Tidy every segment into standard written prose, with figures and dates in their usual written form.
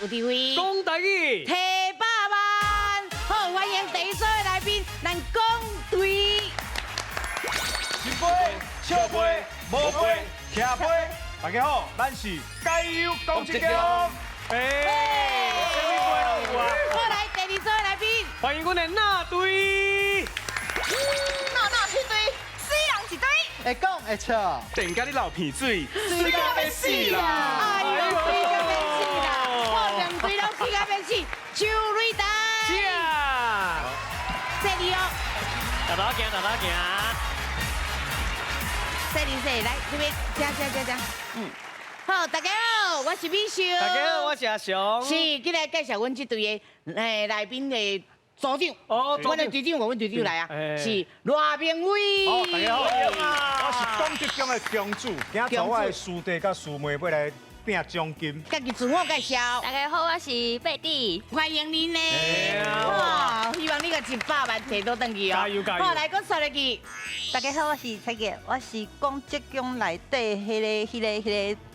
有智慧，讲台语，提百万。好，欢迎第一组的来宾，咱讲对。一杯、笑杯、无杯、徛杯。大家好，咱是加油讲一讲。什么杯拢有啊？好，来第二组的来宾，欢迎阮的那队，那一堆，死人一堆。会讲会笑，等甲你流鼻水，水到要死啦！哎呦，水到要死啦！好，两队拢水到要死，周瑞达，这里哦，大家行，大家行。这里，来这边，加，好，大家好，我是美秀。大家好，我是阿雄。是，今来介绍阮这队的来宾的组长。哦阮的队长，阮队长来啊，哎是罗明伟。好，大家好，我我是讲一讲的公主，今仔我的师弟甲师妹要来拼奖金。家己自我介绍，大家好，我是贝蒂。欢迎你呢。啊哇，希望你个100万摕到登去哦。加油加油好，来，我说落去。大家好，我是蔡杰，我是讲浙江内底迄个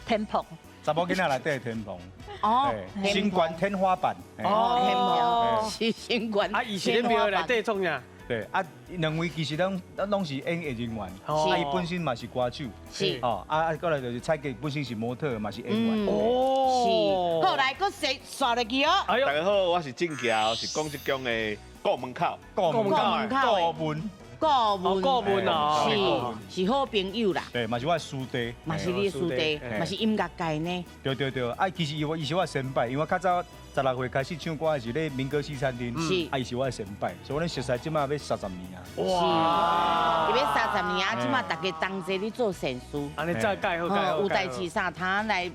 天棚。查某囡仔内底的天棚，哦，新冠天花板。哦，是新冠。啊，以前庙内底创啥？对啊，两位其实拢是演艺人员，哦啊，伊本身嘛是歌手，是哦，过来就是蔡杰本身是模特，嘛是演员。哦是。后来，我说刷落去哦。哎呦大，家好，我是郑桥，是讲这种的顾门口。顾问顾问顾问哦是好朋友啦，对，嘛是我的师弟。嘛是你的师弟，嘛是音乐界呢。对，啊，其实伊是我的先辈，因为我较早16岁开始唱歌的是咧民歌西餐厅，是啊，伊是我的先辈，所以我们熟悉即马要30年啊。哇！伊要30年啊，即马大家同齐咧做善事，安尼再盖好盖好。有代志啥，他来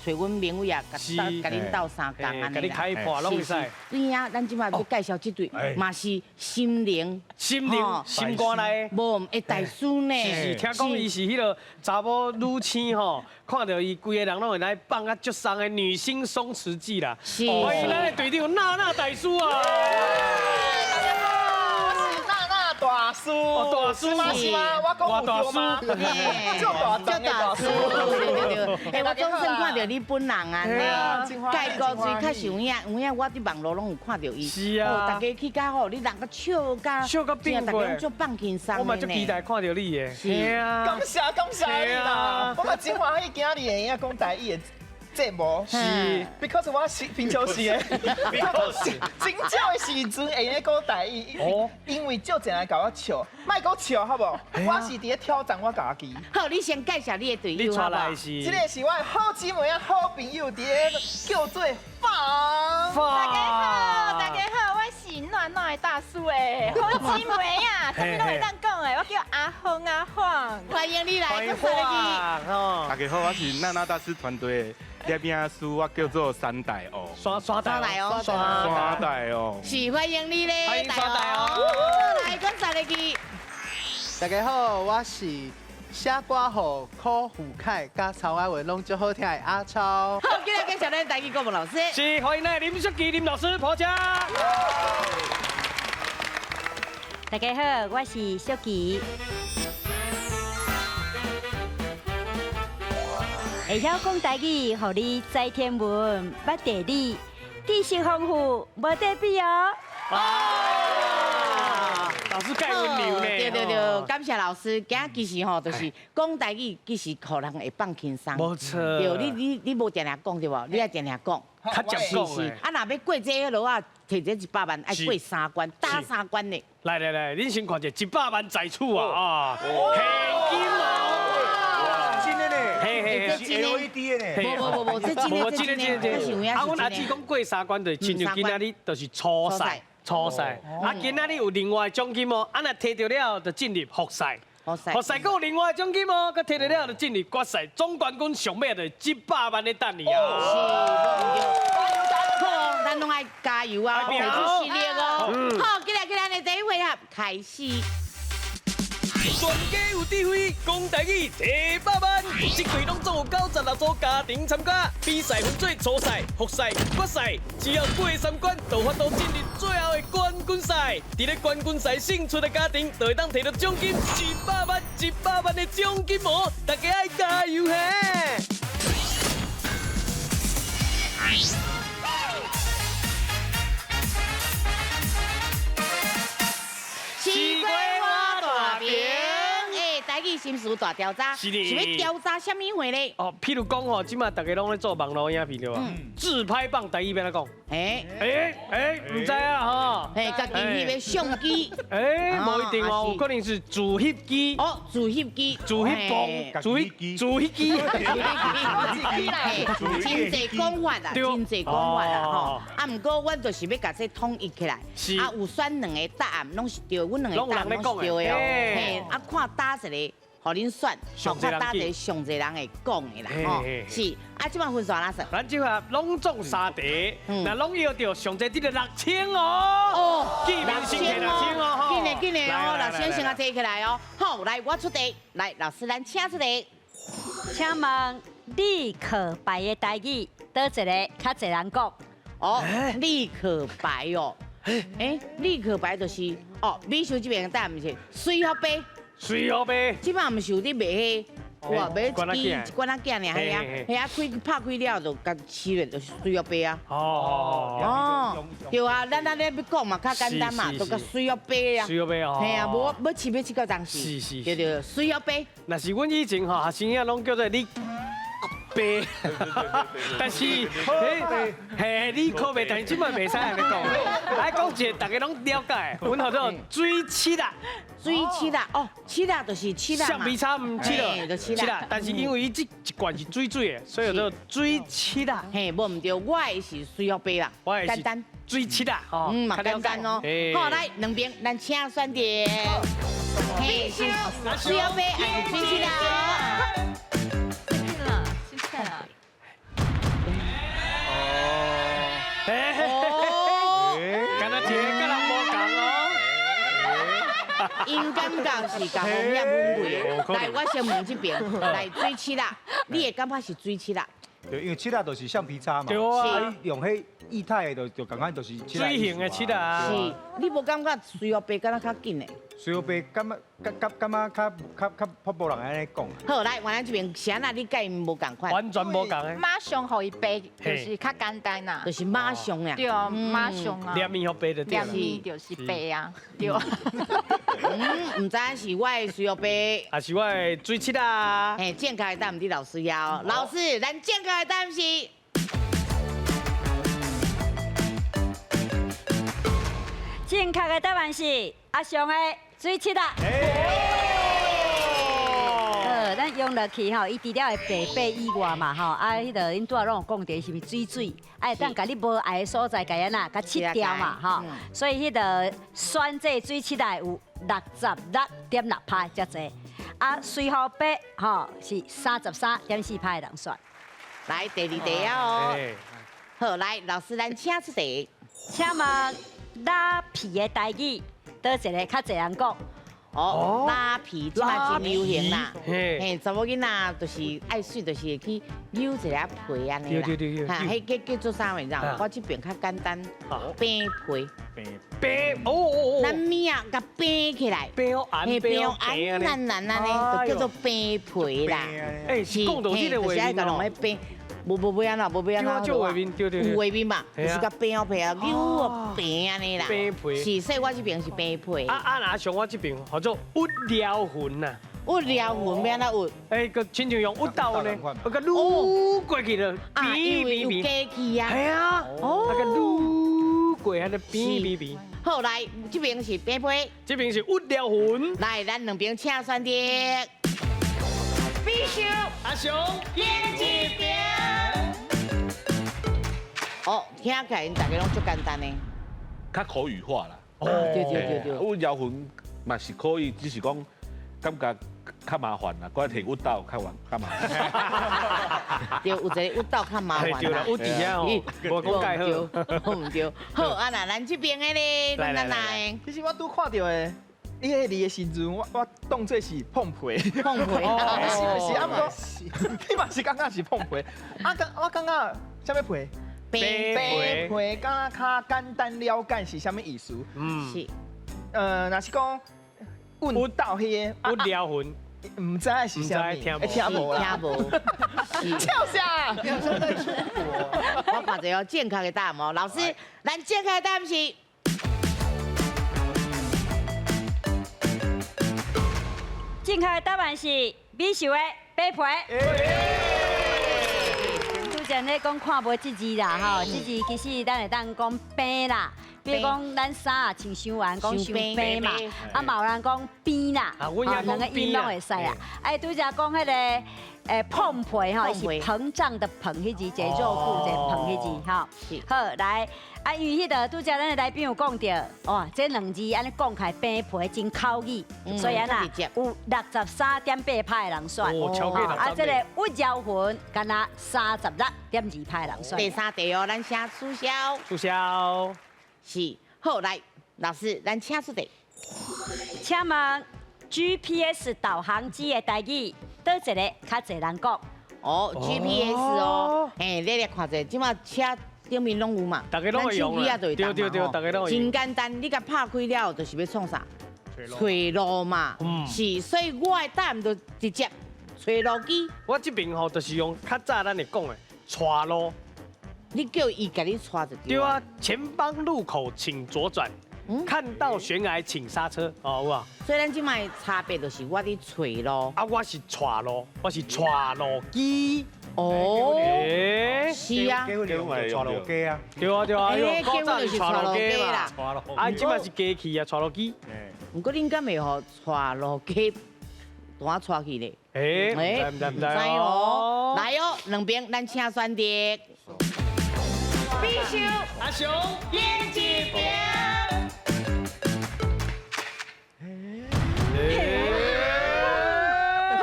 找阮明伟啊，甲是甲恁斗相共安尼甲你开破拢会使。对啊，咱即马要介绍这对，嘛是心灵心灵心肝内。无的大师呢。是，听讲伊是迄个查某女星吼，看到伊规个人拢会来放啊足送的女星松弛剂啦。是欢迎咱的队长娜大叔啊！大叔，大叔吗？我讲有对吗？就大叔，对，我总算看到你本人啊，介高水较像影，我伫网络拢有看到伊。是啊大家去甲好，你人个笑甲变过大家足放轻松的呢。我嘛足期待看到你的。是啊感谢你啦！我嘛真欢喜今日会影讲台语的节目，是 ，because 我是平常时的，真正的时阵会用讲台语，因为就这来甲我笑，莫讲笑好无？我是伫咧挑战我家己。好，你先介绍你的队你友好不好带来？是这个是我的好姊妹啊，好朋友，伫咧叫做放。大家好，我是暖暖的大叔诶，好姊妹啊，什么都会当讲诶，我叫阿凤阿晃。欢迎你来，欢迎我说落花哦，大家好，我是娜娜大师团队的摄影师，我叫做三代哦。刷台哦，三代哦。是欢迎你咧，欢迎刷台哦好来，我说落去。大家好，我是写歌后柯虎凯加曹爱文拢足好听的阿超。好，今日介绍咱台语国文老师。是欢迎咱林淑琪林老师婆家。大家好，我是小琪。会晓讲台语，互你知天文，捌地理，知识丰富，无得比哦。老师盖温柔呢。对，感谢老师。今仔其实吼，就是讲台语，其实互人会放轻松。没错。对，你无定定讲对无？你爱定定讲。较讲讲是的。啊，若要过这个路啊，摕这100万，爱过3关，打3关的。来，恁先看者100万在厝啊！现金哦。真的呢，嘿，是 LED 的呢。无，这真的，真的。啊，阮阿姊讲过3关，就是亲像今仔日就是初赛。啊，今仔日有另外奖金哦，啊，若摕到了就进入复赛。复赛还有另外奖金哦，佮摕到了就进入决赛，总冠军上尾就100万的等你啊！好，咱拢爱加油啊，付出实力哦。好，今日的第一回合开始。全家有智慧，讲台语100万，这队拢总有96组家庭参加，比赛分做初赛、复赛、决赛，只要过3关，就法度进入最后的冠军赛。伫咧冠军赛胜出的家庭，就会当摕到奖金100万的奖金哦！大家爱加油嘿！心事大调查，是的是要调查什么话咧？哦，譬如讲吼，即马大家拢咧做网络影片对吧？自拍棒第一边来讲，唔知啊吼，家己迄个相机，无一定哦，有可能是自翕机，自翕机，自翕棒，自翕機，真济讲法啦，真济讲法啦吼。啊，毋过阮就是要甲这统一起来，啊，有选2个答案拢是对，阮2个答案拢是对的哦。嘿，啊，看打一个。互恁选，看打一个上侪人会讲的啦，吼，是。啊，即摆分数哪算？咱即下拢中3题，那拢要着上侪得6000哦。记名先摕6000哦，紧嘞哦，6000先啊摕起来哦。好，来我出题，来老师咱请出题。请问立可白的台语，倒一个较侪人讲？哦，立可白哦，立可白就是美秀这边的答案是水好杯。水好杯，即摆毋是有伫卖迄，哇，买一罐仔囝尔，系啊，拍开了就甲吃了，就是水好杯啊。对啊，咱咧要讲嘛，较简单嘛，就甲水好杯啊。水好杯哦。系啊，无要吃到当时。是。对，水好杯。那是阮以前吼学生仔拢叫做你。杯，但是你可袂，但是即摆袂使安尼讲，爱讲一个大家拢了解，阮叫做水七啦，七啦就是七啦嘛，橡皮擦唔七了，就七啦，但是因为伊这一罐是水的，所以叫做水七啦。嘿，无唔对，我的是水好杯啦，简单，水七啦，嘛简单哦。好，来2边，咱请选点，嘿，是水好杯还是水七啦？敢若一个甲人无共哦。因感觉是甲红叶稳贵的。来，我先问这边，来水七啦，你会感觉是水七啦？对，因为七啦就是橡皮擦嘛，对啊，用迄液态的就感觉就是水型的七啦。是，你无感觉水好杯敢若较紧的？水好杯感觉较泡泡人安尼讲。好，来，我咱这边谁啊？你甲因无共款？完全无共的。马上互伊背，就是较简单啦。就是马上呀。对，马上啊。念面互背的对。念面就是背啊，对。唔知是我的水好杯，还是我的水七啦？嘿，正确的答案伫老师要。老师，咱正确的答案是。正确的答案是阿翔的水七啦。咱用落去吼，伊除了会白以外嘛吼，迄个恁拄仔拢有讲的是咪水，会当甲你无爱的所在甲安那甲切掉嘛吼，所以迄个选这水七啦有66.6%遮济，啊水好白吼是33.4%的人选。来第2题啊哦。好，来老师咱请出题。请问拉皮的台语，倒一个较侪人讲？拉皮即摆真流行啦，嘿，查某囡仔就是爱水，就是会去扭一个皮安尼啦，哈，迄叫做啥物事？我这边较简单，平皮，咱面啊，甲平起来，平安难安尼，就叫做平皮啦。是讲到这个画面哦。无安怎，无安怎，就画面，对，有画面嘛，就是甲平皮啊，扭平安尼啦，平皮，是，所以我这边是平皮。那像我这边叫做ud撩魂呐，ud撩魂要安怎个亲像用ud刀呢，个撸过去了，因为有机器啊，系啊，个撸过安尼哔。好，来这边是平皮，这边是ud撩魂。来，咱2边请选点。必须阿雄演一遍。听起来大家拢足简单的，较口语化啦。对。有摇魂嘛是可以，只是讲感觉较麻烦啦，我摕舞蹈较麻烦。对，有一个舞蹈较麻烦啦。对啦，有底下哦，无讲介好，唔对。好，那咱这边的咧，来。其实我拄看到的。伊迄字的时阵，我当做是碰皮，是啊，毋过你嘛是感觉是碰皮，我感觉啥物皮？皮，敢若较简单了解是啥物意思？是，若是讲运到迄个ud撩魂，唔知是啥物，听无啦，笑啥？我看者正确的答案哦，老师，咱正确的答案是。正确的答案是米寿的白皮。拄则咧讲看无这字啦，吼，这字其实咱会当讲边啦。比如讲，咱衫啊穿伤完，讲伤边嘛，啊嘛有人讲边啦，两个音拢会使啊。哎，拄则讲迄个膨皮吼，是膨胀的膨，迄字一个肉骨一个膨迄字吼。好，来，啊，因为迄个拄则咱的来宾有讲到，哇，这两字安尼讲起来边皮真口语，所以啊呐，有63.8趴的人选。啊，这个吴兆魂敢若36.2趴的人选。第3题哦，咱写促销。促销。是，好来，老师，咱请出题。请问 GPS 导航机的台语，倒一个较侪人讲？哦 ，GPS 哦，嘿，你来看者，即马车顶面拢有嘛，大家拢会用啦。对，大家拢会用。真简单，你甲拍开了，就是要创啥？找路嘛。是，所以我的答案就直接找路机。我这边吼，就是用较早咱会讲的带路。你叫伊甲你带就对啊，前方路口请左转，看到悬崖请刹车，哦，有啊。所以咱即摆差别就是我伫找路，啊，我是带路，我是带路机。哦，是啊，结婚用带路机啊，对啊，结婚就是带路机啦。啊，即摆是机器啊，带路机。不过恁敢袂互带路机单带去咧？唔知哦。来哦，两边咱请选择。必须阿雄边几边。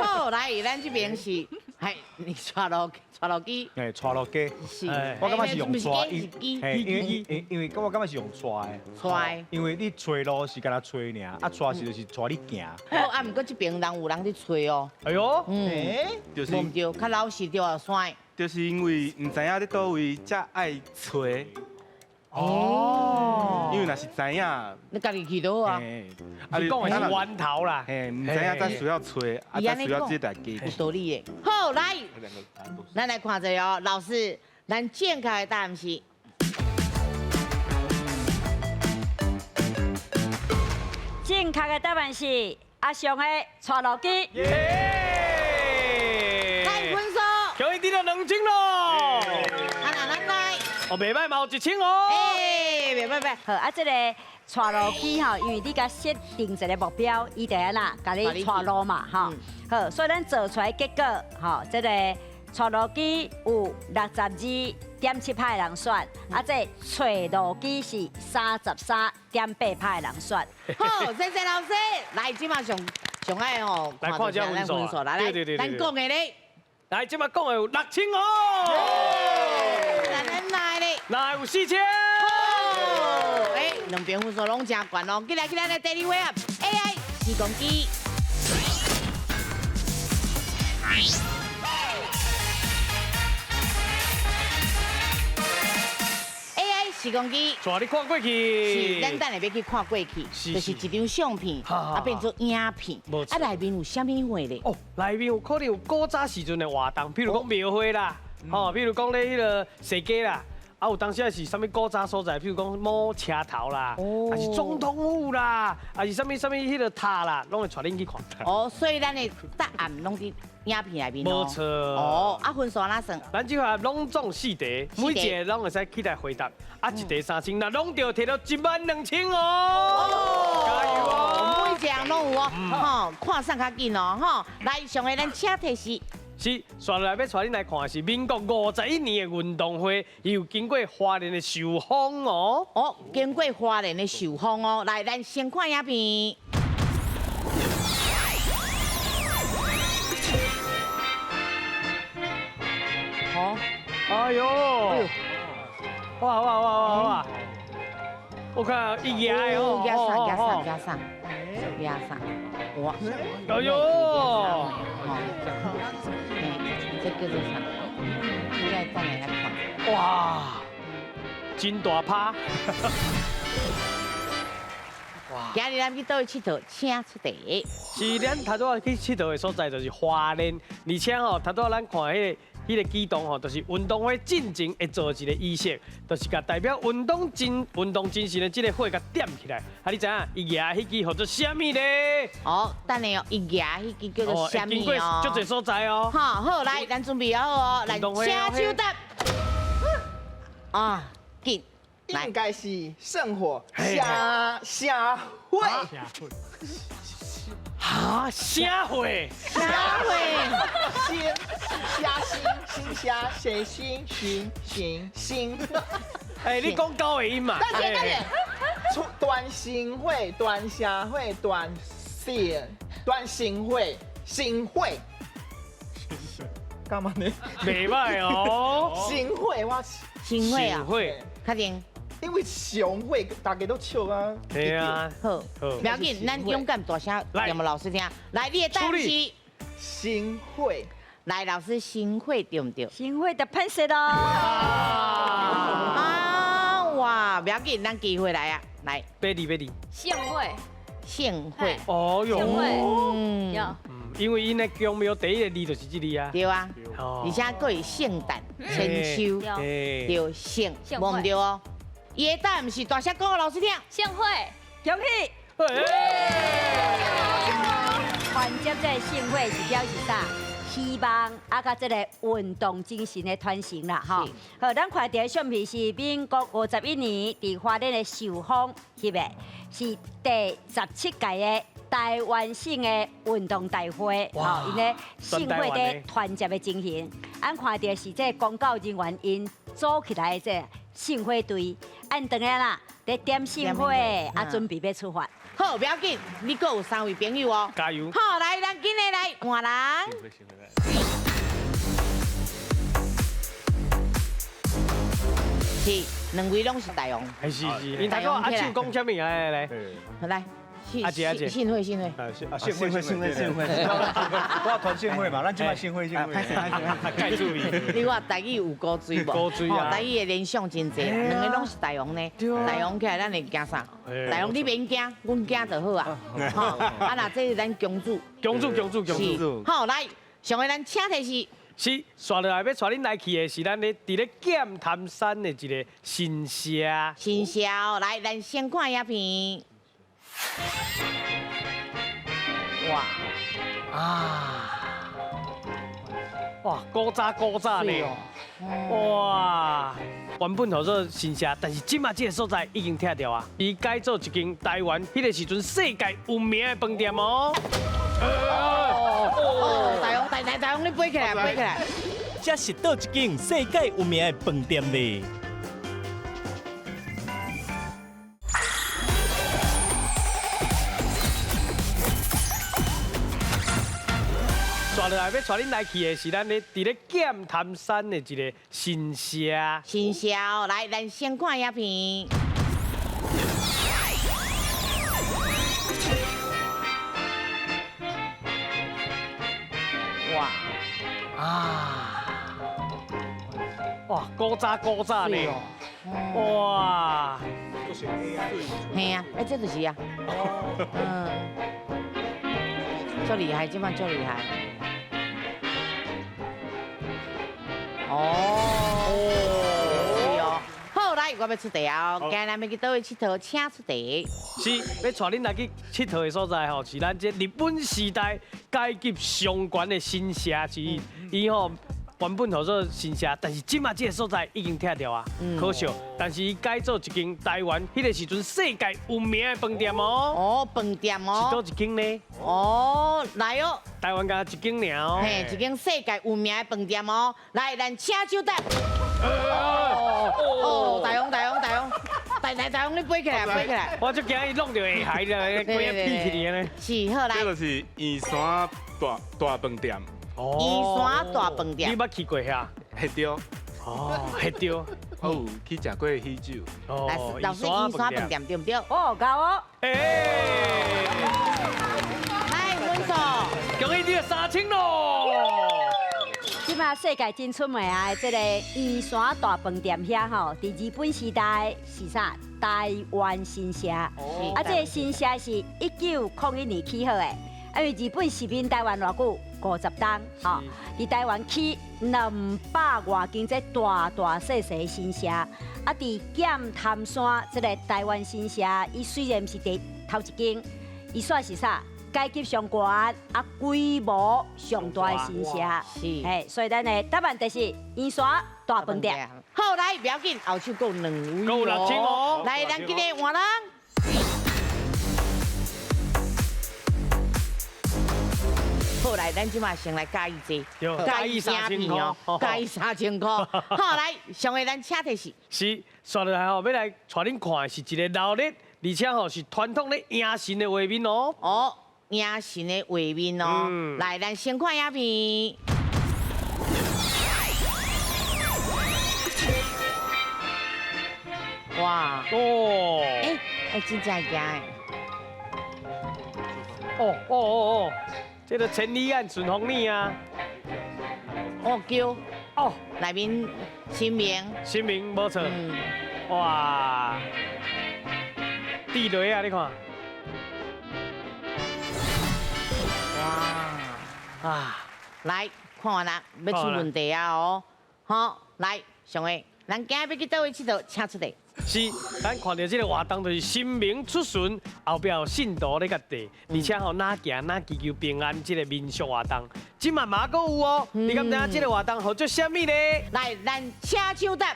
好，来，咱这边是，系你带路机，哎，带路机，是，我感觉是用带，因为我感觉是用带，因为你找路是干那找尔，啊，带是就是带你行。好，啊，不过这边人有人伫找哦。哎呦，就是对唔对？较老实对啊，帅。就是因为唔知影伫倒位才爱找。哦。因为若是知影，你家己去就好啊。你讲的是弯头啦。嘿，唔知影才需要找，啊，才需要这台机。有道理的。好，来，咱来看者哦，老师，咱正确的答案是。正确的答案是阿雄的带路机。来分数。恭喜你了2000咯！咱来。哦，袂歹嘛，有1000哦。袂歹。好啊，这个带路机吼，因为你甲设定一个目标，伊就安那，甲你带路嘛，吼。好，所以咱做出来结果，吼，这个带路机有62.7趴的人选，啊，这找路机是33.8趴的人选。好，谢谢老师。来，即马上爱哦，来看一下分数。来，咱讲的咧。来，即马讲的有6000哦。咱来咧。来有4000。两边分数拢真悬哦。起来，来第2位啊 ，AI 时光机。时光机，带你看过去，是咱等下要去看过去，就是一张相片，啊变做影片，啊内面有啥物货咧？哦，内面有可能有古早时阵的活动，比如讲庙会啦，吼，比如讲咧迄个设计啦。啊，有当时是啥物古早所在，譬如讲摸车头啦，还是总统府啦，还是啥物迄个塔啦，拢会带恁去看。哦，所以咱的答案拢伫影片内面无错。哦，啊分数哪算？咱即下拢总4题，每一个拢会使起来回答，啊一题3000，那拢着摕到12000哦。加油哦！每一项拢有哦，吼，看上较紧哦，吼。来，上个咱请提示。是，接下来要带恁来看的是民国51年的运动会，伊有经过花莲的受访哦。哦，经过花莲的受访哦，来，咱先看影片。好，哎呦，哇！我看一压哦，压上，哇！哎呦！这叫做啥？现在再来看。哇，真大趴！哇！今日咱去倒去佚佗，请出题。是咱头拄仔去佚佗的所在就是花莲，而且吼头拄仔咱看迄迄个举动吼，就是运动会进前会做一个仪式，就是甲代表运动精神的这个火甲点起来。啊，你知影伊举迄支叫做啥物咧？哦，等下哦，伊举迄支叫做啥物哦？足侪所在哦。好，好，来，咱准备好哦，来，请手答。啊，紧，应该是圣火下会。哈，啥会？啥会？星。哎，你讲高的音嘛？大姐，端新会、端下会、端新会、新会。干嘛呢？袂歹哦。新会，我新会啊，会，确定。因为雄会大家都笑啊。对啊，好，不要紧，咱勇敢大声念老师听。来，你的答案是新会。来，老师新会对唔对？新会的喷射咯。啊，哇，不要紧，咱机会来啊，来。别离。县会。县会。哦哟。县会。有。因为因的宫庙第一个字就是这里啊。对啊。而且佫有圣诞、千秋，对圣，无唔对哦。伊的答案是大声讲给老师听。县会。恭喜！团结这个盛会是表示啥？希望啊，甲这个运动精神的传承啦，吼。好，咱看到的相片是民国51年伫花莲的寿丰翕的，是第17届的台湾省的运动大会，吼，因咧盛会的团结的精神。俺看到是这公教人员因组起来的这盛会队，按等下啦，在点盛会啊，准备要出发。好，不要紧，你阁有3位朋友哦。加油！好，来，咱今日来换人。是2位拢是大王。是，因头个阿手讲啥物？来，来。阿姐，信会，献会，我团献会嘛，咱即摆献会。太注意。你话台语有高水无？高水啊！台语的联想真济，2个拢是大王呢。大王起来，咱会惊啥？大王你免惊，阮惊就好啊。好，啊那这是咱公主。好，来，上个咱请题是刷落来要带恁来去的是咱咧伫咧剑潭山的一个新社。新社，来，咱先看影片。哇，古早呢！哇，原本叫做新社，但是即马这个所在已经拆掉啊，伊改做一间台湾迄个时阵世界有名的饭店哦。大王，你飞起来！这是倒一间世界有名的饭店呢？刷落来要带恁来去的是咱咧伫咧剑潭山的一个新社。来，咱先看影片。哇，古早呢！哇，嘿啊，这就是啊。足厉害，即摆足厉害。好，来，我要出题哦。今日要去倒位佚佗，请出题。是要带恁来去佚佗的所在吼，是咱这日本时代阶级上悬的新社之一。伊吼原本叫做新社，但是即马这个所在已经拆掉啊，可惜。但是伊改做一间台湾迄个时阵世界有名的饭店哦。饭店哦。是倒一间呢？来哦。台湾家一间尔哦。嘿，一间世界有名的饭店哦。来，咱请手答。大王，你飞起来！我就惊伊弄到下海了，规个飞起来呢。是，好来。这个是圆山大饭店。圆山大饭店。你捌去过遐？迄着。迄着。我有去食过喜酒。老师，圆山饭店对不对？哦，够哦。来，分数。恭喜你3000咯！即马世界真出名的这个圆山大饭店遐吼，伫日本时代是啥？台湾新社。啊，这个新社是1901年起好的。因为日本殖民台湾偌久，50冬，吼，伫台湾起200多间这大细新社，啊，伫剑潭山这个台湾新社，伊虽然是第头一间，伊算是啥？阶级上悬，啊，规模上大的新社，是，嘿，所以咱的答案就是圆山大饭店。好，来，不要紧，后手够2位够6千哦。来，咱今日换人。好，来，咱即马先来加一剂，加一3000块，加一3000块。好，来，上回咱车提示。是，刷落来吼，要来带恁看的是一个闹热，而且吼是传统的迎神的画面哦。哦，迎神的画面哦。来，咱先看影片。哇！哦。真正惊诶！哦，这个千里眼顺风耳啊！哦，叫哦，内面新名无错。哇！地雷啊，你看。哇！啊，来看完啦，要出问题啊哦！好，来上位，咱今日要去倒位佚佗，请出题。是，咱看到这个活动就是新名出巡，后壁有信徒咧甲地，而且吼哪行哪祈求平安，这个民俗活动，今晚嘛阁有哦。你敢知影这个活动号做什么呢？来，咱车手答。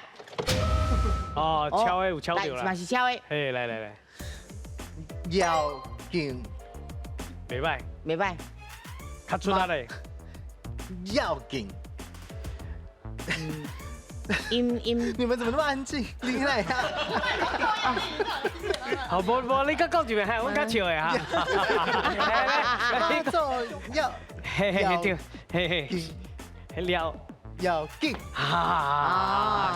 哦，敲的有敲到啦。嘛是敲的。嘿，来。妖精。袂歹。袂歹。较出来嘞。妖精。你们怎么那么安静？你来呀！好，无，你搁讲一遍，嘿，我较笑的哈。来，做要，嘿，要紧啊！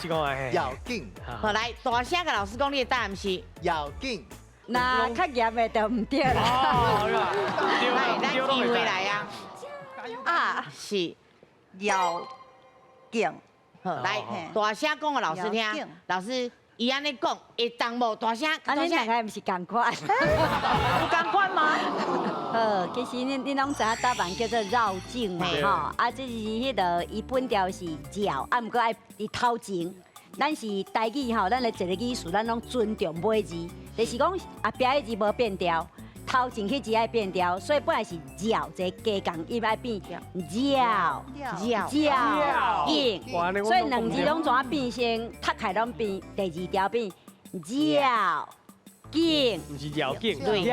去讲来，要紧。好，来，大声甲老师讲，你的答案是要紧。那较严的就唔对啦。来，咱机会来呀！啊，是要紧。好，来，大声讲给老师听。老师，伊安尼讲会当无？大声，啊，恁两个毋是共款？有共款吗？其实恁拢知影答案叫做绕境嘛，吼，啊，这是迄个伊本调是绕，啊，毋过爱伫头前。咱是台语吼，咱的一个语词，咱拢尊重尾字，就是讲后壁迄字无变调。头前迄字爱变调，所以本来是绕，这加共音爱变绕，硬，所以两字拢怎变成读起拢变第2条变绕劲，不是绕劲，对，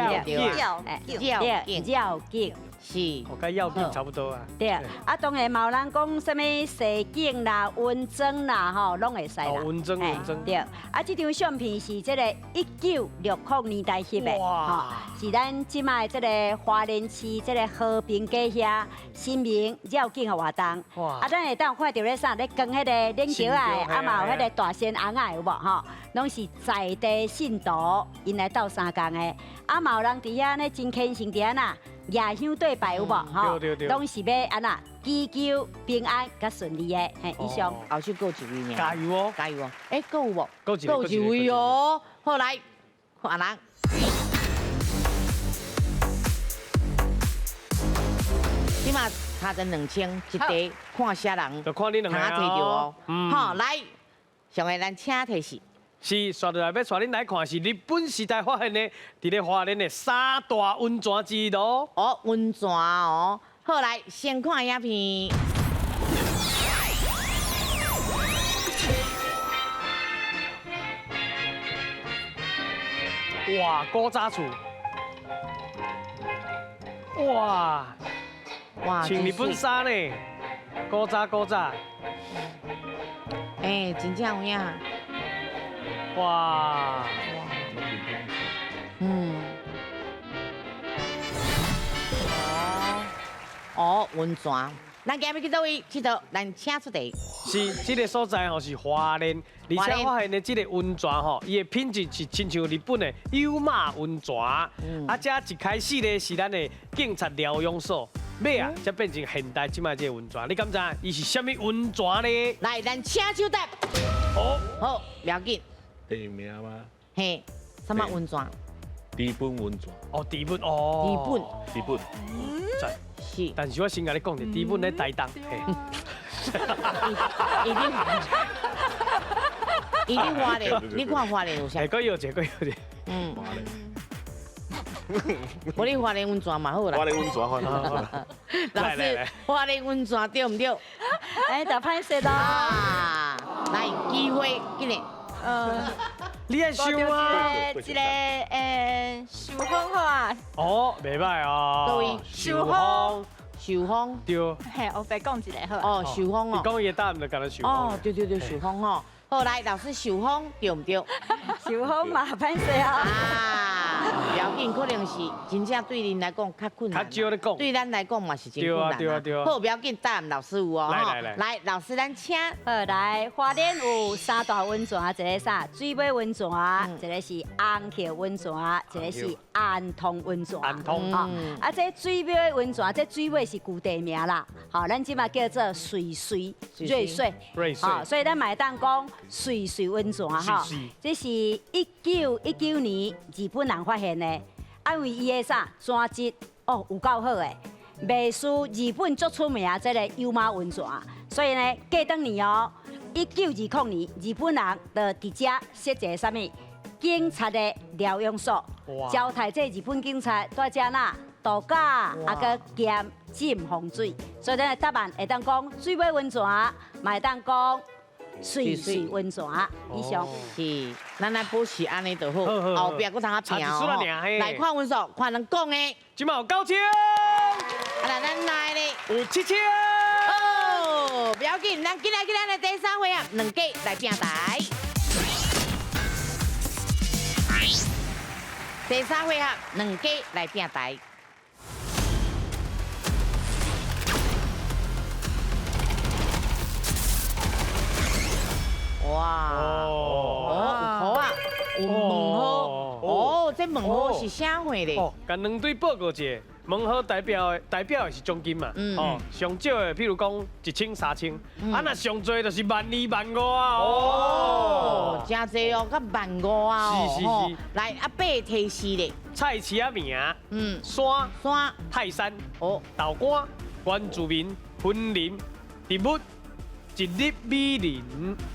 绕劲。是，我跟药品差不多啊。对，啊，当然嘛有人讲什么射景啦、温泉啦，吼，拢会使啦。温泉。对，啊，这张相片是这个1960年代翕的，吼，是咱即卖这个花莲市这个和平街遐新名绕境的活动。啊，咱会当看到咧啥咧光迄个冷桥啊，啊嘛有迄个大仙翁啊，有无吼？拢是在地信徒因来斗相共的，啊嘛有人伫遐咧真虔诚伫遐呐。夜香对拜有无？吼，拢是要安那祈求平安甲顺利的。嘿，以上后手够一位呢。加油哦！加油哦！够有无？够一位哦。好来，看人。即马差成2000，一题看啥人？就看你两个摕到哦。好，来，上个咱请提示。是，刷落来要带恁来看，是日本时代发现的，伫咧花莲的3大温泉之一咯。哦，温泉哦。好来，先看影片。哇，古早厝。哇，穿日本衫呢，古早。真正有影。哇！温泉，咱今日去倒位佚佗，咱请出题。是，这个所在吼是花莲，而且发现的这个温泉吼，伊的品质是亲像日本的有马温泉，啊，这一开始呢是咱的警察疗养所，尾啊才变成现代即卖这个温泉。你敢知伊是什么温泉呢？来，咱请手答。好，不要紧。地名吗？嘿，什么温泉？低本温泉，哦，低本哦，低本，赞。是，但是我先甲你讲者，低本咧台东，一定花莲，你看花莲有啥？个有者，嗯。我哩花莲温泉嘛好啦。花莲温泉，老师，花莲温泉对唔对？哎，就歹势咯。啊，来机会，今日。你爱想啊？一个受风好啊，哦，袂歹哦。各位，受风，受风。对。嘿，我白讲一个好。哦，受风哦。你讲伊答案就敢若受风。哦，对，受风哦。好，来，老师受风对唔对？受风嘛歹势啊。不要紧，可能是真正对恁来讲较困难，较少咧讲，对咱来讲嘛是真困难。对啊。好，不要紧，答案老师有哦。来，老师咱请。好，来，花莲有三大温泉，一个啥？水尾温泉，一个是红桥温泉，一个是安通温泉。安通啊，这水尾的温泉，这水尾是旧地名啦。好，咱即嘛叫做瑞水。好，所以咱买当讲瑞水温泉哈。这是1919年日本人发现的，因为伊的啥泉质哦有够好的，袂输日本最出名这个有马温泉，所以呢，过当年哦，1920年日本人就伫遮设一个啥物警察的疗养所，招待这日本警察在遮哪度假，啊个兼浸风水，所以咱的答案会当讲水尾温泉，嘛会当讲。瑞水温泉，以上是，咱来补习安尼就好，后壁搁通较平哦。来看分数，看人讲的，即嘛有9千，啊来咱来咧有7千。哦，不要紧，咱今日的第三回合，两家来拼台。第三回合，两家来拼台。哇！有好啊，有问号。哦，这问号是啥货咧？哦，甲两队报告一下，问号代表的是奖金嘛。哦，上少的譬如讲1000、3000，啊那上多就是12000、15000啊。哦，真济哦，甲15000啊。是。来，啊8提示咧。菜市仔名，山、泰山、豆干、原住民、森林、植物。一粒米林，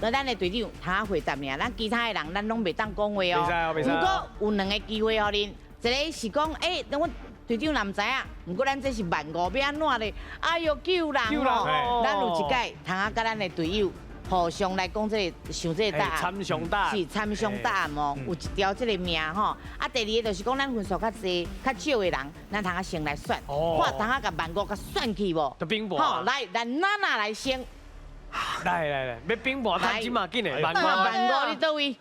那咱的队长他回答尔，咱其他的人咱拢袂当讲话哦。袂使。不过有两个机会哦，恁一个是讲，等我队长也唔知影，不过咱这是15000，要安怎咧？哎呦，救人哦！咱有一届，通啊，甲咱的队友互相来讲这个想这个答案。参详答案。是参详答案哦，有一条这个名吼。啊，第二个就是讲咱分数较济、较少的人，咱通啊先来算，看通啊甲15000甲算去无？就冰雹。好，来，咱娜娜来先。来，要冰雹，他即马紧的15000，你倒位？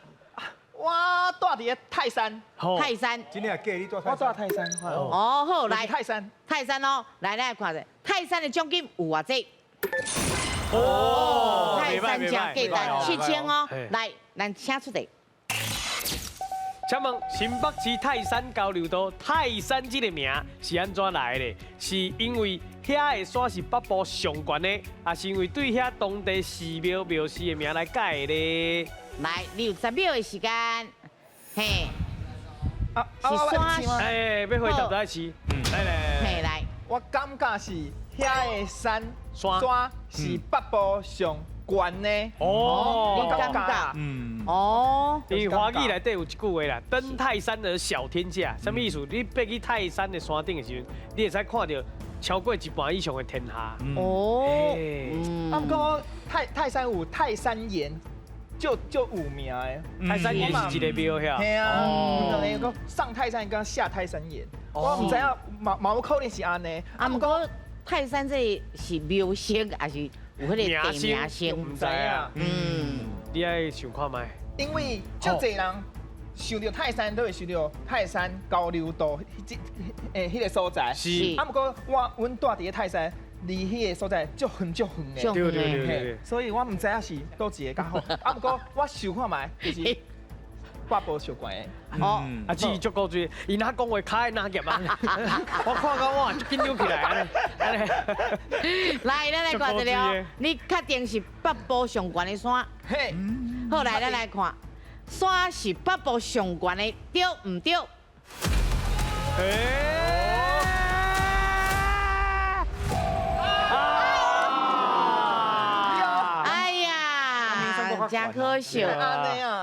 我住伫个泰山。泰山。今天给你做我住泰山。哦，好，来泰山。泰山哦，来来看者，泰山的奖金有偌济？哦，泰山真简单，7000哦。来，咱请出题。请问新北市泰山交流道泰山这个名是安怎来的？是因为遐的山是北部上悬的，还是因为对遐当地寺庙庙寺的名来改的呢？来，你有10秒的时间，嘿，是山。哎，要回答再试。嘿，来，我感觉是遐的山是北部上悬的。哦，你感觉？哦，因为华语内底有一句话啦，登泰山而小天下，什么意思？你爬去泰山的山顶的时候，你会使看到超过1半以上的天下。哦，啊，不过泰山有泰山岩，就有名的。泰山岩是一个庙遐。系啊，那个上泰山跟下泰山岩，我唔知影毛可能是安尼。啊，不过泰山这是庙星还是有迄个地名星？唔知影。你爱想看卖？因为足侪人想到泰山，都会想到泰山交流道迄个所在。是。啊，不过阮住伫个泰山，离迄个所在足远的。对。所以我唔知影是倒一个较好。啊，不过我想看卖，就是北部上悬的。哦，啊，至于足够最，伊哪讲话卡哪夹啊？我看到我紧张起来安尼。来，咱来看一了，你确定是北部上悬的山？嘿，好，来，咱来看，山是北部上悬的，对唔对？哎呀，真可惜。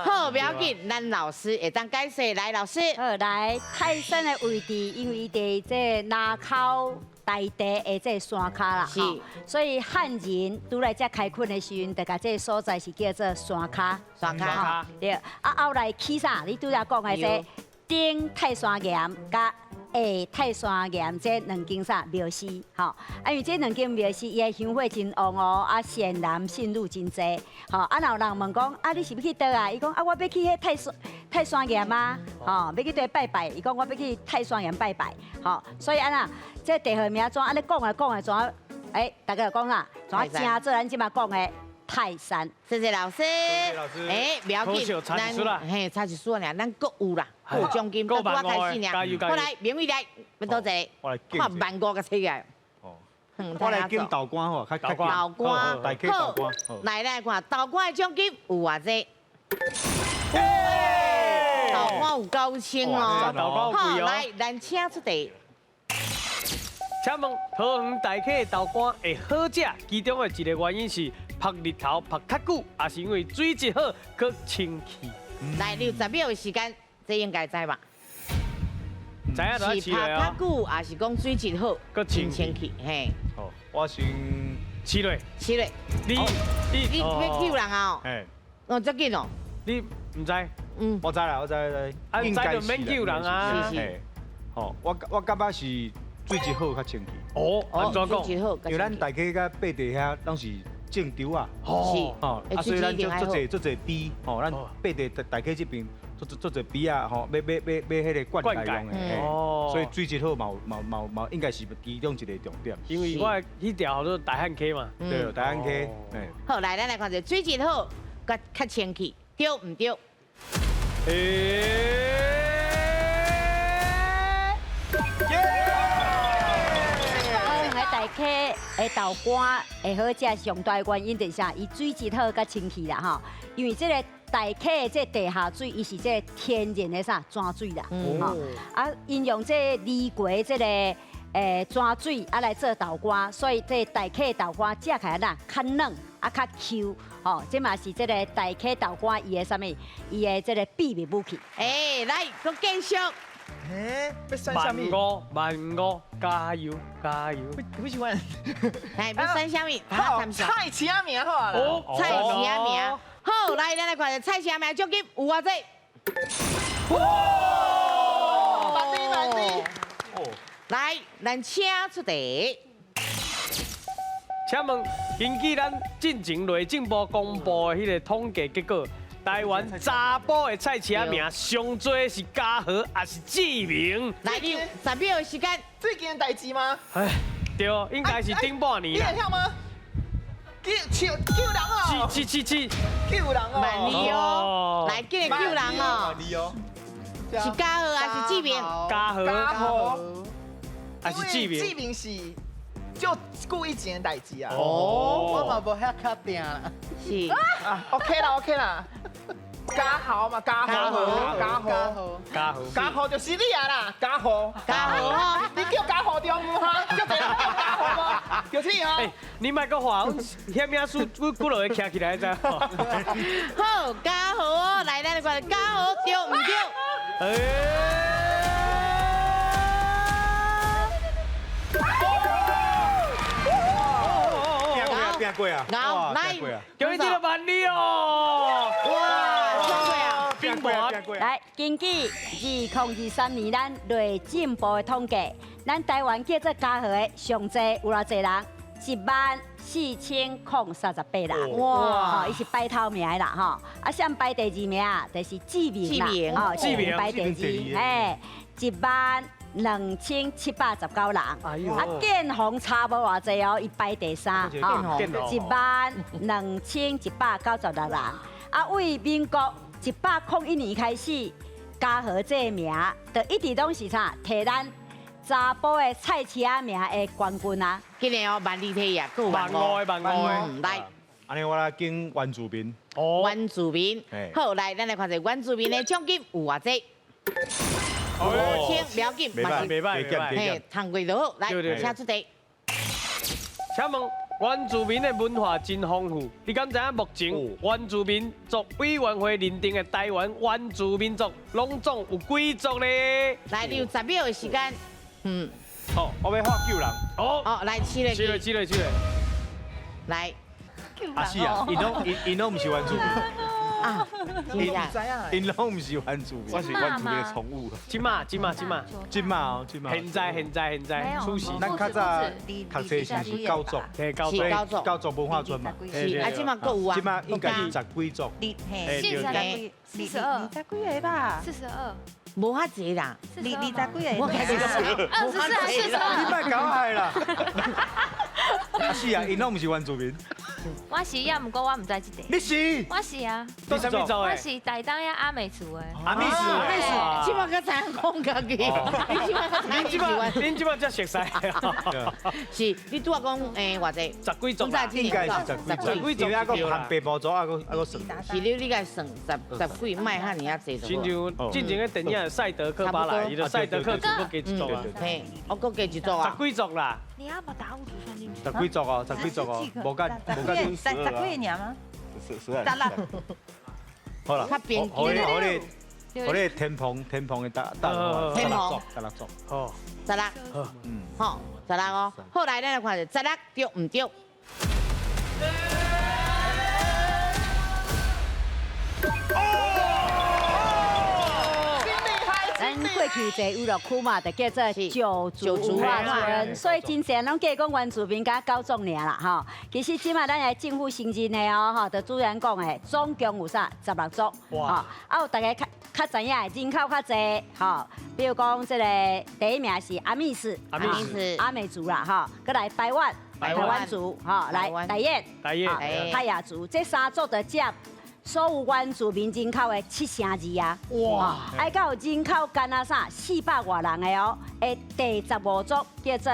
好，不要紧，咱老师会当解释。来，老师。好，来泰山的位置，因为伫这南口大地的这山卡啦，是，所以汉人拄来遮开垦的时阵，就甲这个所在是叫做山卡。山卡。对，啊后来起啥？你拄则讲的这顶泰山岩甲下泰山岩这两间啥庙寺，吼，啊因为这两间庙寺伊的香火真旺哦，啊善男信女真济，吼，啊若有人问讲啊你是要去倒啊？伊讲啊我要去迄泰山岩啊，吼，要去倒拜拜。伊讲我要去泰山岩拜拜，吼，所以安那这地号名怎安尼讲的怎？大家就讲啦，怎正做咱即马讲的泰山。谢谢老师。谢谢老师。不要紧，差一啦，嘿，差一数俩，咱各有啦，有奖金，都我开始俩。后来名位来，要倒一个，看15000个起来。哦，我来敬道官吼，较道官，大溪道官。来看道官的奖金有偌济？道官有9000哦。道官有贵哦。来，咱请出题。请问桃园大溪豆干会好食，其中的一个原因是晒日头晒较久，还是因为水质好，佮清气？来，你有10秒的时间，这应该知吧？知影就要是试落拍较久，还是讲水质好，佮清气？嘿，哦，我先试落。你要救人啊？哎，哦，这紧哦。你唔知？我知啦，我知。啊，唔知就免救人啊。是。哦，我感觉是水质好较清气。哦，安怎讲？因为咱大溪甲八地遐拢是种稻啊。是。哦，啊所以咱做侪鳖，哦，咱八地大溪这边做侪鳖啊，吼，要迄个灌溉用的。哦。所以水质好嘛，应该是其中一个重点。因为我迄条叫做大汉溪嘛。对，大汉溪。好，来，咱来看者水质好，较清气，对唔对？大溪的豆干会好食，上大原因就是啥？伊水质好甲清气啦吼。因为这个大溪的这地下水，伊是这个天然的啥泉水啦，吼。啊，因用这梨果这个泉水啊来做豆干，所以这大溪豆干食起来啦较嫩啊较 Q， 吼，这嘛是这个大溪豆干伊的啥物？伊的这个秘密武器。来，佮继续。要算啥物？15000，加油！不喜欢。要算啥物？好，菜市仔名好啊。哦，菜市仔名。好，来，咱来看下菜市仔名奖金有偌济？万滴。来，咱请出题。请问，根据咱进前内政部公布的迄个统计结果。台湾查甫的菜市仔名上多是嘉禾还是志明？来，你10秒的时间。最近的代志吗？哎，对，应该是顶半年啦。你会晓吗？救人哦！去！救人哦！万里哦！来，记得救人哦！万里哦！是嘉禾还是志明？嘉禾还是志明？志明是就故意前的代志啊！我嘛无遐确定啦。是啊 ，OK 啦。嘉禾嘛，嘉禾就是你啊啦，嘉禾，你叫嘉禾对唔哈？叫别人叫嘉禾吗？就是你哈。你莫个话，遐名书骨落会徛起来咋？好，嘉禾哦，来，咱来看嘉禾对唔对？变过啊！好，来，叫你这个万里哦！哇，变过。来，根据2023年咱内政部的统计，咱台湾叫做嘉禾的上济有偌济人？14038人。哇！伊是排头名的啦，吼。啊，谁排第2名啊？就是志明啦，志明排第2， 12719人，啊，建宏差无偌济哦，伊排第3，吼，12196人。啊，为民国101年开始，嘉禾这名，就一直拢是啥，摕咱查甫的菜市仔名的冠军啊。今年哦，万里体啊，够万五的。来，安尼我来敬原住民。原住民，好，来，咱来看下原住民的奖金有偌济？轻不要紧，嘛是袂歹。嘿，唱过就好。来，请出题。请问原住民的文化真丰富，你敢知影目前原住民族委员会认定的台湾原住民族拢总有几族呢？来，你有10秒的时间。好，我要画救人。哦，来起来，来。啊是啊，因拢唔是原住民。啊，因拢唔是原住民，我是原住民的宠物。今嘛，现在出席。咱较早读册是高族，高族文化村嘛。是，啊，今嘛够有啊。今嘛应该是10几族。42，吧，42。无遐济啦，20几个，我开始24，你莫搞害啦！啊是啊，因拢唔是原住民。我是呀，不过我唔知这个。你是？我是啊。你什么族我是台东呀阿美族的。阿美族，即马个才讲家己，恁即马才熟悉。是，你拄啊讲偌济？10几族，应该是10几族，因为个含白毛族，个算。是你该算10几，卖遐尔啊济族。亲像进前个电影《赛德克巴莱》，伊就赛德克族搁加一族啊。嘿，我搁加一族啊。10几族啦。你阿爸打5族算进去。10几族哦，10几族哦，无甲10几个年吗？12。好啦，较边我哋天蓬嘅16族，好，16，好，16哦，好来，咱来看下16对唔对？咱过去这娱乐区嘛，就叫做九族文化村，所以真正拢计讲原住民甲9族尔啦，吼。其实即马咱来政府承认的哦，吼，就主人讲的，总共有啥16族，吼。啊，有大家较知影的人口较济，吼。比如讲这个第一名是阿美斯，阿美族啦，吼。搁来台湾族，吼，来台燕，泰雅族，这3族就占所有原住民人口的2/7啊！哇！爱到人口干啊啥400多人的哦，的第15族叫做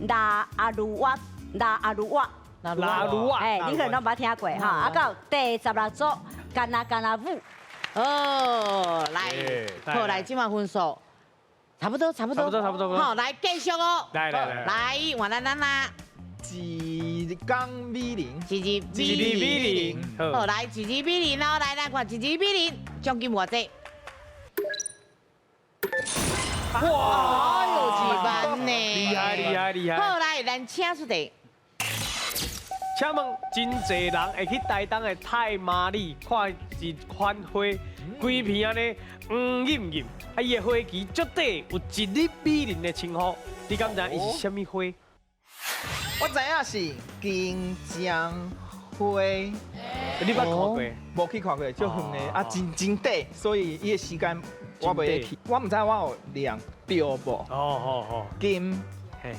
拉阿鲁瓦，哎，你可能拢捌听过哈。啊，到第16族干那舞。哦，来，好来，今晚分数差不多。好，来继续哦。来，换咱啦。1港米0，好，来1-2比0哦，来咱看1-2比0，奖金偌济？哇，2万呢！厉害！好，来咱请出题。请问真侪人会去台东的太麻里看一款花，规片安尼黄艳艳，啊伊的花期绝对有1日比0的称呼，你敢知伊是啥物花？我知影是金针花，你捌看过？无去看过，足远的啊，真短，所以伊的时间我袂去。我唔知我有量对无？哦，金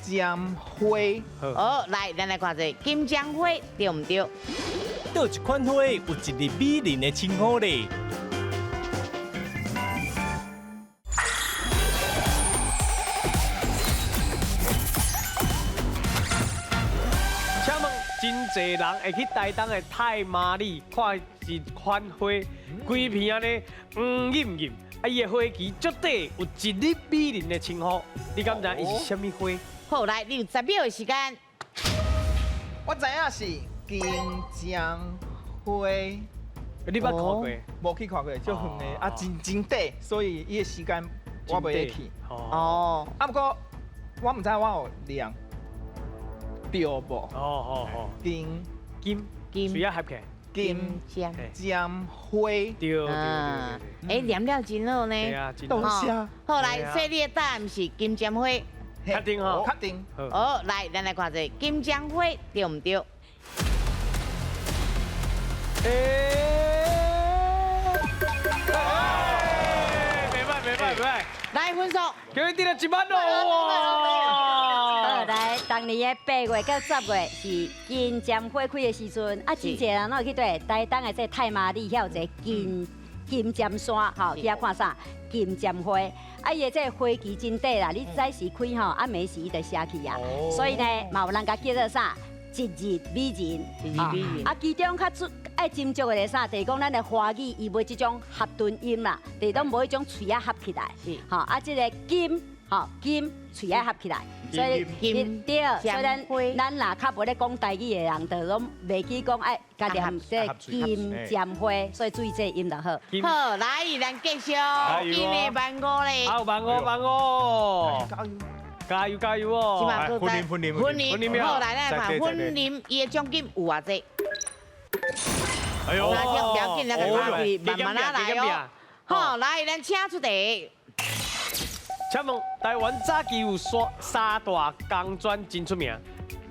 针花。好，来，咱来看一下金针花对唔对？倒一款花有1日比0的称呼咧？真侪人会去台东的太麻里看一款花，规片安尼黄艳艳，啊伊的花期绝对有1日比0的称呼，你敢知伊是啥物花？好，来，你有10秒的时间。我知影是金针花。你捌看过？无去看过，足远的啊，真短，所以伊的时间我袂去。哦。啊，不过我唔知我有量。对无？哦，金，水啊合起，金针花，对。哎，念了真好呢。对啊，多谢。好，来，所以你的答案是金针花。确定吼？确定。好，来，咱来看一下金针花对唔对？袂歹。来分数，叫你得了1万咯！好，来，当年的8月到10月是金针花开的时阵，啊，真侪人拢会去对台东的这太麻里，遐有一个金针山，吼，去遐看啥金针花，啊，伊的这花期真短啦，你早时开吼，啊，暝时伊就谢去啊，所以呢，嘛有人甲叫做啥一日美人，一日美人啊，其中较爱斟酌的啥，就是讲咱的华语伊无即种合顿音啦，就是拢无迄种喙啊合起来，吼啊，即个金，吼金喙啊合起来，所以对，所以咱若较无咧讲台语的人，就拢袂记讲爱家念这金尖花，所以注意这音就好。好，来，咱继续，今日万五咧，好，万五，加油加油哦！分林，好，来咱看分林，伊的奖金有偌济？哎呦，不要紧，那个慢慢来哦。好，来，咱请出题。请问台湾早期有三大工专真出名，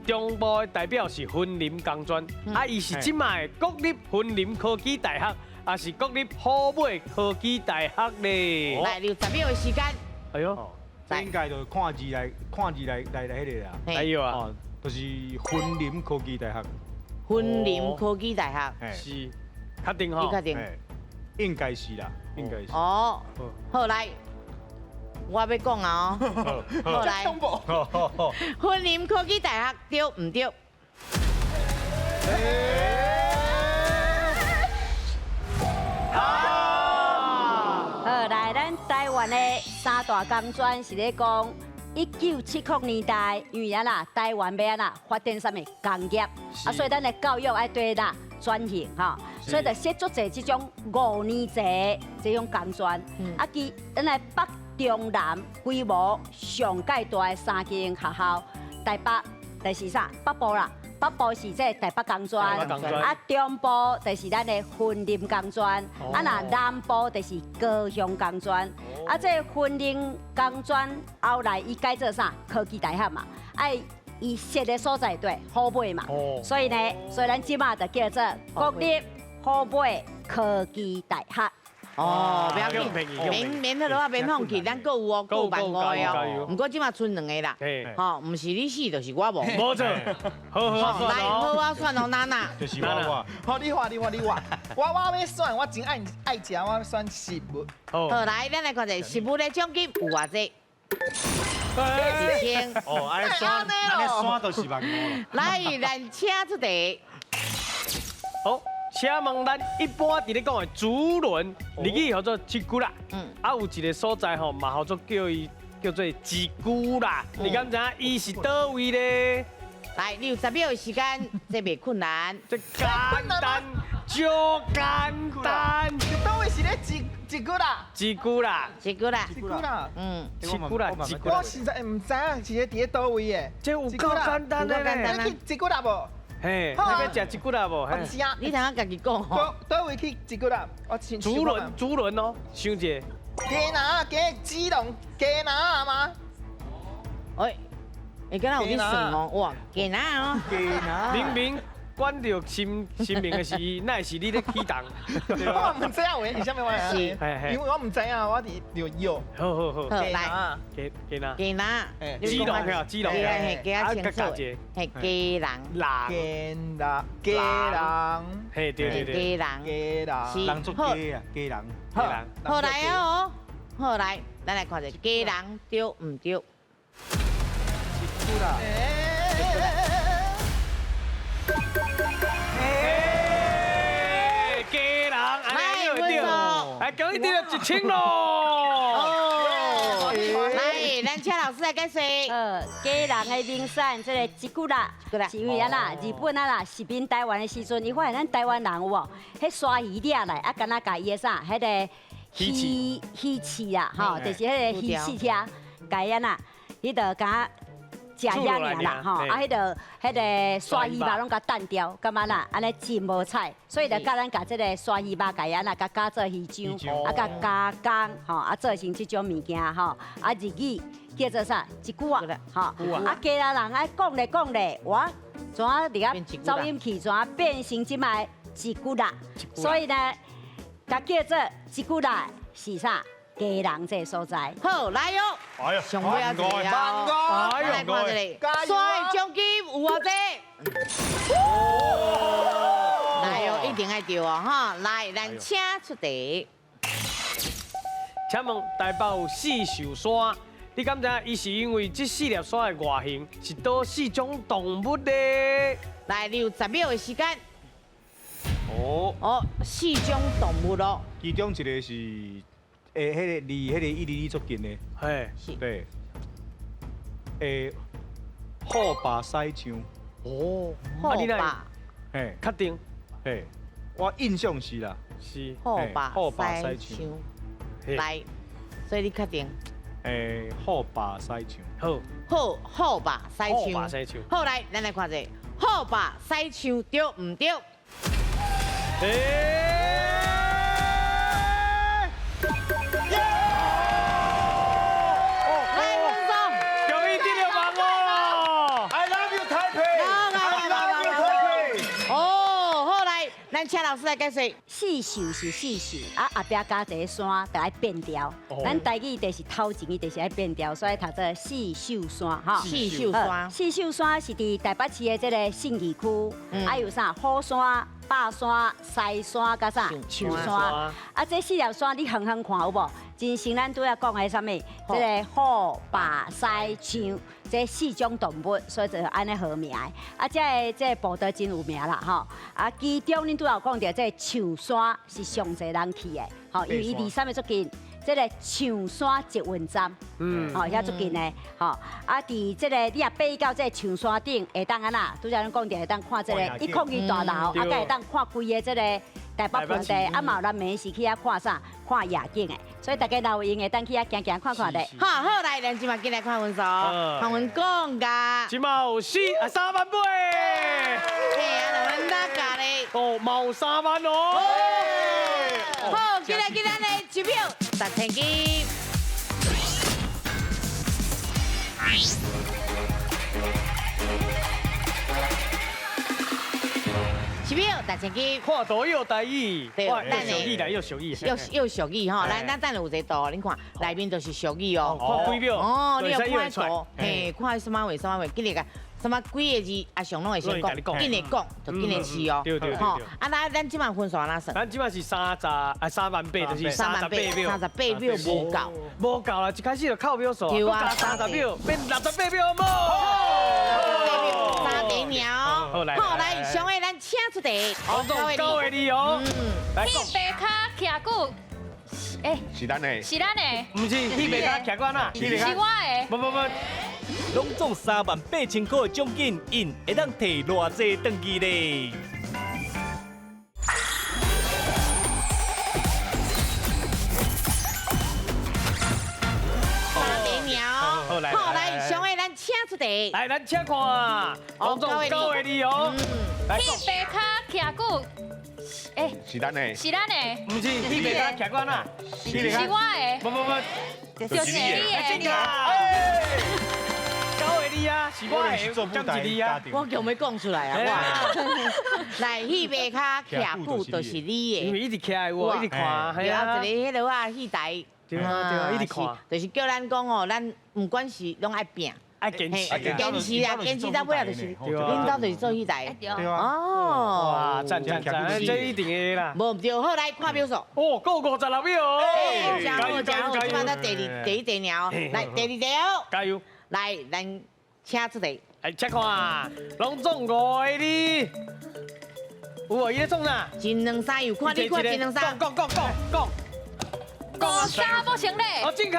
中部的代表是分林工专，啊，伊是即卖国立分林科技大学，也是国立虎尾科技大学咧。来，60秒的时间。哎呦，这应该就看字来迄个啦。哎呦啊，就是分林科技大学。分林科技大学是，确定吼？确定？应该是啦，应该是。哦，好来，我要讲啊哦。好来，分林科技大学对唔对？好，来，咱台湾的三大工专是咧讲1970年代，因为啦，台湾要发展什么工业，啊，所以咱的教育爱对啦转型哈，所以就设足侪这种5年制这种工专，啊，咱的北中南规模上界大的3间学校，台北就是啥北部啦。北部是这台北工专，啊中部就是咱的分林工专，啊那南部就是高雄工专，啊这分林工专后来伊改做啥科技大学嘛，哎伊设的所在对虎尾嘛，所以呢，所以咱即马就叫做国立虎尾科技大学。哦，不要紧，免迄落啊，免放弃，咱够有哦，够万五哦。不过即马剩2个啦，吼，唔是你死，就是我无。冇错，好来，好啊，选哦，娜娜。就是我。好，你画，我要选，我真爱食，我选食物。好，来，咱来看者食物的奖金有偌济？1000。哦，安尼选就是万五。来，咱请出题。好。请问咱一般伫咧讲的竹轮，日语叫做吉古啦，啊有一个所在吼，嘛叫做叫做吉古啦，你敢知伊是倒位咧？来，60秒的时间，这袂困难，这简单，就简单。倒位是咧吉古啦，吉古啦，吉古啦，吉古啦，吉古啦，吉古啦。我实在唔知影是咧伫咧倒位的。这有够简单的咧。你去吉古啦无？嘿，那个食吉古啦无？我唔知啊，你等下家己讲吼。倒位去吉古啦，我先。竹轮哦，想一下。鸡拿鸡笼鸡拿吗？哎，你敢有去算哦？哇，鸡拿哦，鸡拿。明明管着心明的是，那是你咧启动。我唔知啊，为什么我是？因为我唔知啊，我伫留有。好，来，鸡拿，鸡拿，鸡笼嘿，鸡笼嘿，鸡啊清楚，嘿，鸡人，鸡人，嘿，对，鸡人，人做鸡啊，鸡人，好来哦，好来，咱来看者鸡人对唔对？来，恭喜你了1000咯！哦，来，咱请老师来解说。鸡人的名产，这个吉古拉，是因为日本殖民台湾的时阵，伊发现咱台湾人有无，迄刷鱼掠来，啊，敢若甲伊个啥，迄个鱼翅啦，吼，就是迄个鱼翅条，甲伊呐，伊就甲食遐尔啦，吼，啊，迄个刷鱼肉拢甲淡掉，感觉啦，安尼真无彩，所以就甲咱甲这个刷鱼肉甲伊呐，甲加做鱼浆，啊，甲加工，吼，啊，做成这种物件，吼，啊，日语叫做啥？一句啊，吼，啊，家人爱讲咧，我怎啊伫个走音器，怎啊变成即卖一句啦，所以呢，甲叫做一句啦是啥？家人这所在，好来哟，上尾啊，来看这里，所以奖金有偌济？来哟，一定爱对哦哈！来，咱请出题。请问台北有四兽山，你敢知伊是因为这4粒山的外形是倒4种动物呢？来留10秒的时间。哦4种动物咯。其中一个是，迄个离迄个伊犁足近的，嘿，对，虎爸西枪，哦，虎你来爸，嘿，确定嘿，我印象是啦，是虎爸虎爸西西枪。嘿来，所以你确定？虎爸西枪，好，虎爸西虎枪。爸西枪好来，咱来看者，虎爸西枪对唔对？来，文松。终于第六棒哦 I love you Taipei，I love you Taipei。哦，好来，咱请老师来解释。四秀是四秀，啊后壁加一个山，就爱变调。咱台语就是头前，伊就是爱变调，所以读做四秀山哈。四秀山四秀山是伫台北市的这个信义区，还有啥虎山、霸山、西山，甲啥象山。啊，这4条山你远远看有无？真像咱拄仔讲的啥物？这个虎、霸、西、象，这4种动物，所以就安尼好名的。啊，这步道真有名啦吼。啊，其中恁拄有讲到这象山是上侪人去的，吼，因为伊离啥物足近。这个象山捷运站，吼，遐足近的，吼，啊，伫这个你若爬到这象山顶，会当安那，拄则咱讲着会当看这个102大楼，啊，甲会当看规个这个台北盆地，啊，嘛有咱美是去遐看啥，看夜景的，所以大家若有闲会当去遐行行看看的。好，来，咱今嘛进来看分数，看阮讲噶。今嘛有3万八，嘿，啊，阮大家咧。哦，嘛有3万哦。好，今日咱的1秒10,000金。1秒10,000金。看图又台语，对哇，咱又俗语来又俗语，又俗语吼，来，咱等下有一个图，恁看内面都是俗语哦。看几秒，哦，你有看出图，嘿，看什么话，今日个什么几个字，阿雄拢会先讲，紧来讲，就紧来试哦。对。吼，啊，咱即满分数安怎算？咱即摆是3万8，就是38秒，38秒无够，无够啦！一开始就靠秒数，对啊30秒变68秒无。 3个秒，好来，上个咱请出题，高的你哦，来讲，白卡徛久，是咱的，是咱的，不是，迄边卡徛过哪？是我的。不，拢总38000块的奖金，因会当摕偌济登记咧？ 好来，上个咱请出题，来，咱请看，拢总高的你哦，来讲，迄白卡徛久，是咱的，是咱的，不是，迄边卡徛过哪？是我的。不，就是你的。高的你啊，是我的，讲一你啊，我叫没讲出来啊！哇，来，迄边卡徛久就是你因为的，一直徛我，一直看，对啊，一个迄落啊，戏台。 对啊，一直看，就是叫咱讲哦，咱唔管是拢爱拼，爱坚持，坚持啊，坚持到尾啊，就是领导就是做戏台。对对啊，哦，哇，赞，这一定的啦。无对，好来看秒数。哦，够56秒哦，加油加油！今晚咱第一题了，来第二题哦，加油！来咱请出题，来请看，拢总5个你，有无？伊咧创啥？金两三有看你看金两三，讲。 无啥不行嘞。哦，正确。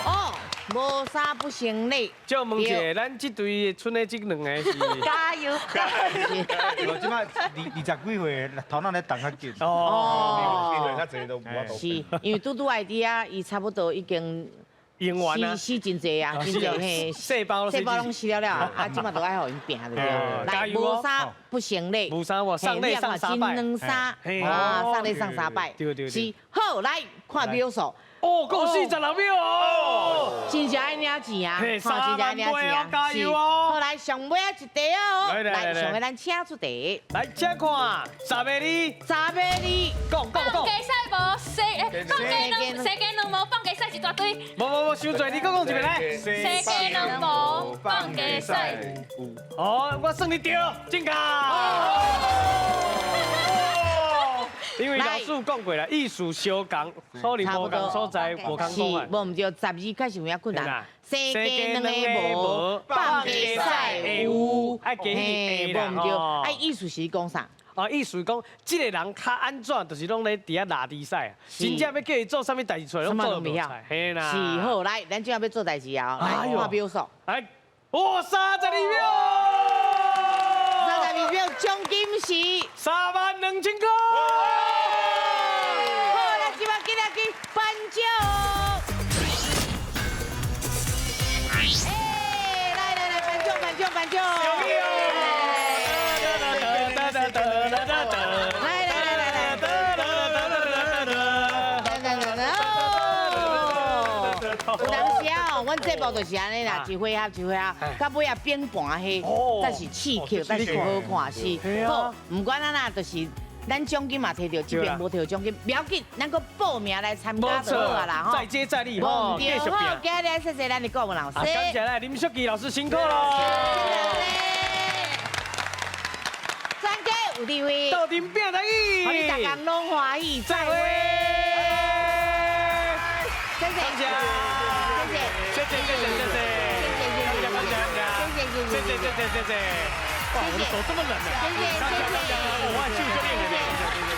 哦，无啥不行嘞。就问者，咱这队剩的这2个是？加油！我即摆20几岁，头脑咧动较紧。哦，较济都无是，因为嘟嘟 ID 啊，伊差不多已经用完啊，死真济啊，真济嘿，细胞拢死了了，啊，即马都爱互因拼对不来，无啥不行嘞，无啥我上类上300，金两三，啊，上类上300，对，是好来看秒数。哦，够46秒哦！真正爱领钱啊！嘿真正爱领钱啊！加油哦！好来，上尾啊一题哦！来，上尾咱请出题。来，请看10个你，10个你，讲。放鸡屎无？世界两无放鸡屎一大堆。无，伤济，你讲一遍来。世界两无放鸡屎。哦，我算你对，正确。因为老师讲过啦，艺术相共，可能无共所在，无共讲法。无唔对，12开始有影困难。世界两个无，放比赛有，嘿，无唔对。啊，艺术是讲啥？哦，意思讲，这个人较安怎，就是拢咧伫遐拉比赛，真正要叫伊做啥物代志出来，拢做唔晓。嘿啦，是好，来，咱今日要做代志啊，来看表数，来，哇，32秒，32秒，奖金是32000块。好，咱今晚今日去颁奖。哎，来，颁奖。有当时啊，阮节目就是安尼啦，一回合，到尾啊变盘迄，才是刺激，才是好看是。好，唔管咱啦，就是咱奖金嘛摕到，这边无摕到奖金，不要紧，咱个报名来参加就好啊啦，吼。再接再厉，吼，继续拼。好，今日谢谢咱的顾问老师。感谢咱林淑琪老师辛苦咯。专家有地位，斗阵拼得意，互你大家拢欢喜，再会。谢谢。哇，我的手这么冷呢。谢谢。我按就练了。